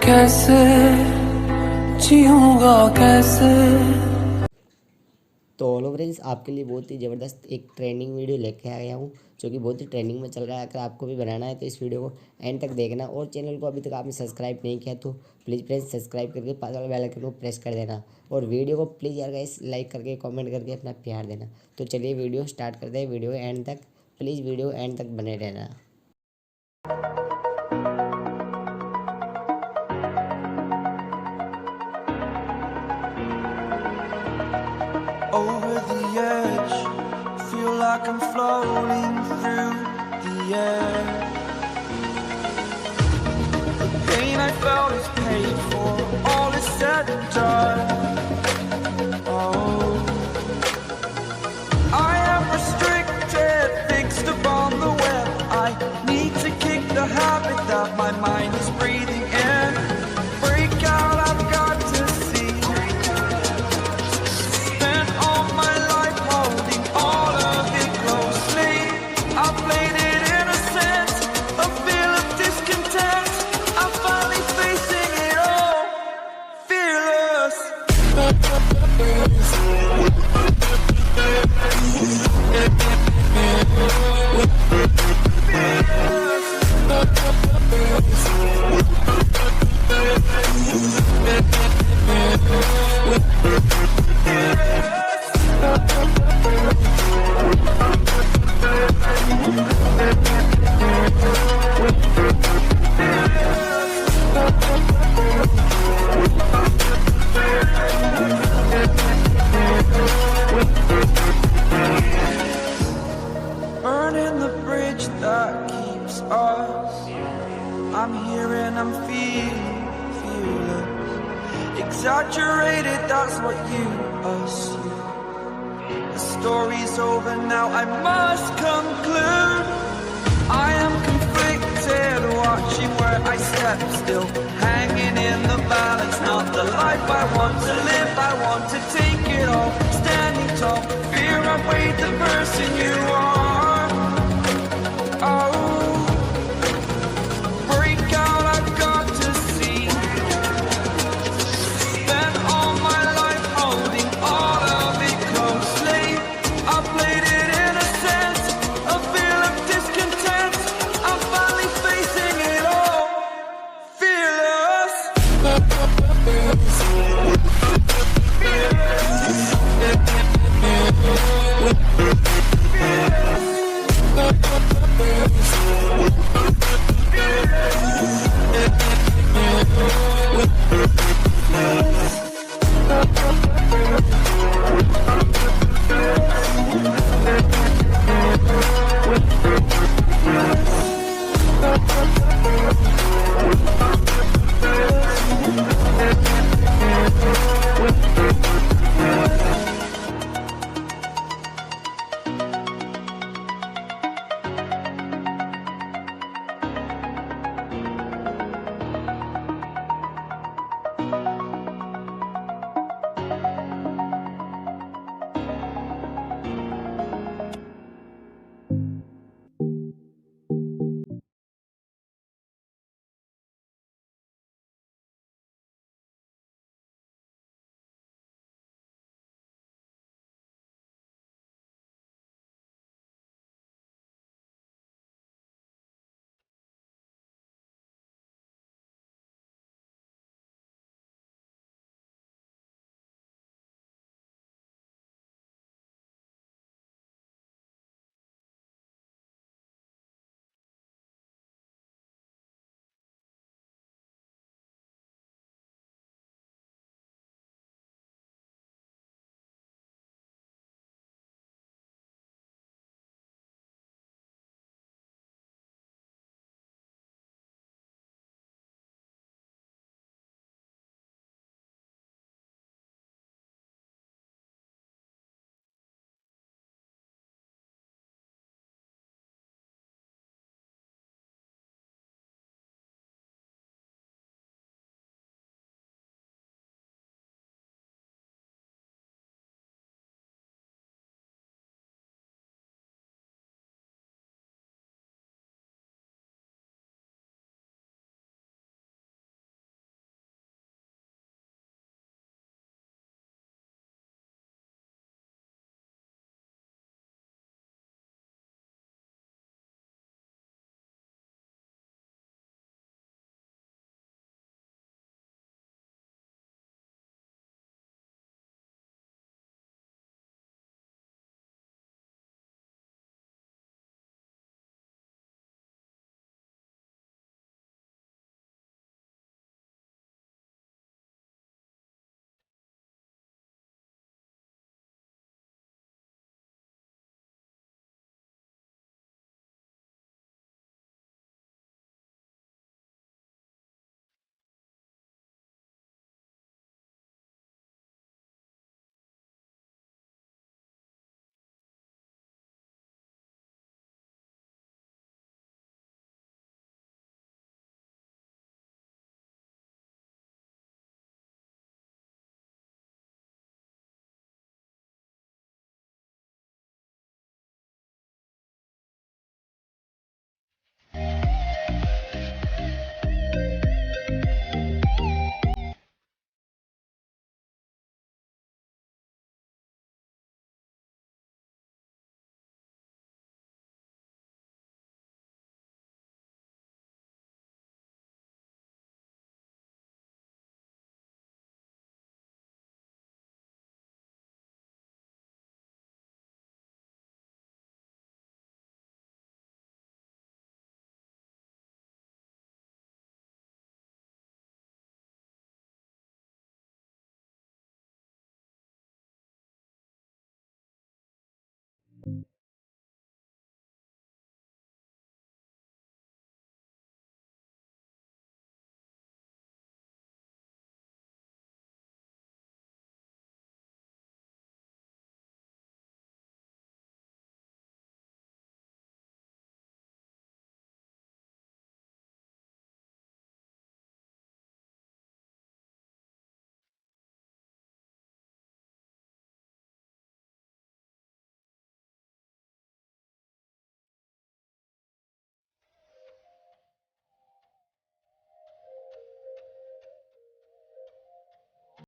कैसे जीऊंगा कैसे। तो ऑलो फ्रेंड्स, आपके लिए बहुत ही ज़बरदस्त एक ट्रेंडिंग वीडियो लेके आ गया हूँ जो कि बहुत ही ट्रेंडिंग में चल रहा है। अगर आपको भी बनाना है तो इस वीडियो को एंड तक देखना, और चैनल को अभी तक आपने सब्सक्राइब नहीं किया तो प्लीज़ फ्रेंड्स सब्सक्राइब करके पास वाला बेल आइकन को प्रेस कर देना, और वीडियो को प्लीज़ यार गाइस लाइक करके कमेंट करके अपना प्यार देना। तो चलिए वीडियो स्टार्ट करते हैं। वीडियो एंड तक प्लीज़ वीडियो एंड तक बने रहना। Over the edge, feel like I'm floating through the air. The pain I felt is paid for, all is said and done. Oh, I am restricted, fixed upon the web. I need to kick the habit that my mind is breathing in. Break out, I've got to see. Burning the bridge that keeps us. I'm here and I'm feeling fearless. Exaggerated, that's what you assume. The story's over now, I must conclude. I am conflicted, watching where I step still, hanging in the balance. Not the life I want to live, I want to take it all. Standing tall, fear outweighed the person you are. Fearless.